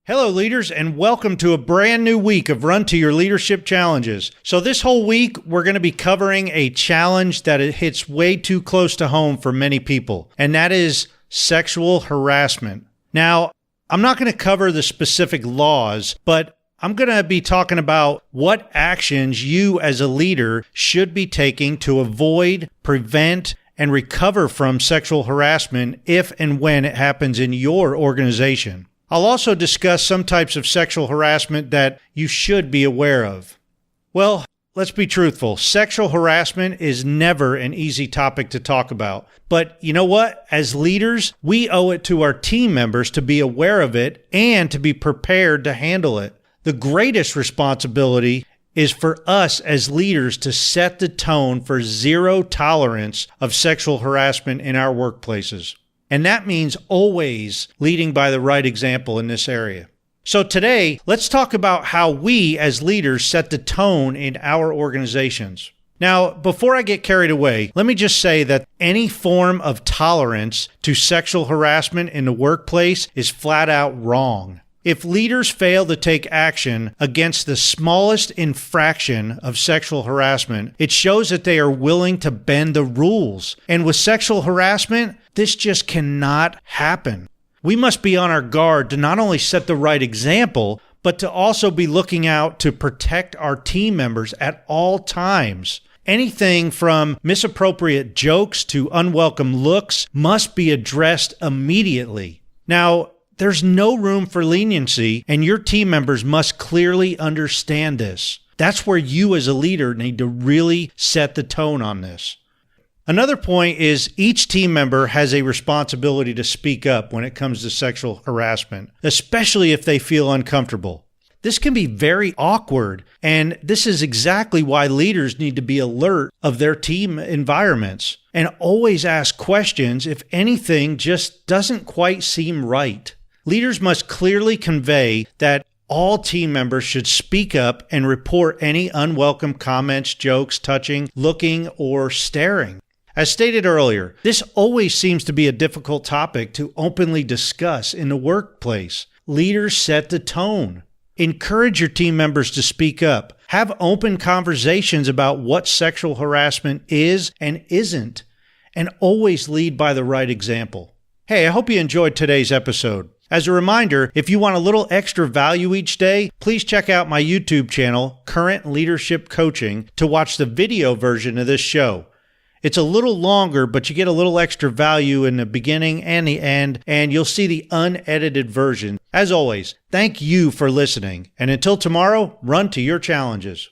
Hello, leaders, and welcome to a brand new week of Run to Your Leadership Challenges. So this whole week, we're going to be covering a challenge that it hits way too close to home for many people, and that is sexual harassment. Now, I'm not going to cover the specific laws, but I'm going to be talking about what actions you as a leader should be taking to avoid, prevent, and recover from sexual harassment if and when it happens in your organization. I'll also discuss some types of sexual harassment that you should be aware of. Well, let's be truthful. Sexual harassment is never an easy topic to talk about. But you know what? As leaders, we owe it to our team members to be aware of it and to be prepared to handle it. The greatest responsibility is for us as leaders to set the tone for zero tolerance of sexual harassment in our workplaces. And that means always leading by the right example in this area. So today, let's talk about how we as leaders set the tone in our organizations. Now, before I get carried away, let me just say that any form of tolerance to sexual harassment in the workplace is flat out wrong. If leaders fail to take action against the smallest infraction of sexual harassment, it shows that they are willing to bend the rules. And with sexual harassment, this just cannot happen. We must be on our guard to not only set the right example, but to also be looking out to protect our team members at all times. Anything from misappropriate jokes to unwelcome looks must be addressed immediately. Now, there's no room for leniency, and your team members must clearly understand this. That's where you as a leader need to really set the tone on this. Another point is each team member has a responsibility to speak up when it comes to sexual harassment, especially if they feel uncomfortable. This can be very awkward, and this is exactly why leaders need to be alert of their team environments and always ask questions if anything just doesn't quite seem right. Leaders must clearly convey that all team members should speak up and report any unwelcome comments, jokes, touching, looking, or staring. As stated earlier, this always seems to be a difficult topic to openly discuss in the workplace. Leaders set the tone. Encourage your team members to speak up. Have open conversations about what sexual harassment is and isn't, and always lead by the right example. Hey, I hope you enjoyed today's episode. As a reminder, if you want a little extra value each day, please check out my YouTube channel, Current Leadership Coaching, to watch the video version of this show. It's a little longer, but you get a little extra value in the beginning and the end, and you'll see the unedited version. As always, thank you for listening, and until tomorrow, run to your challenges.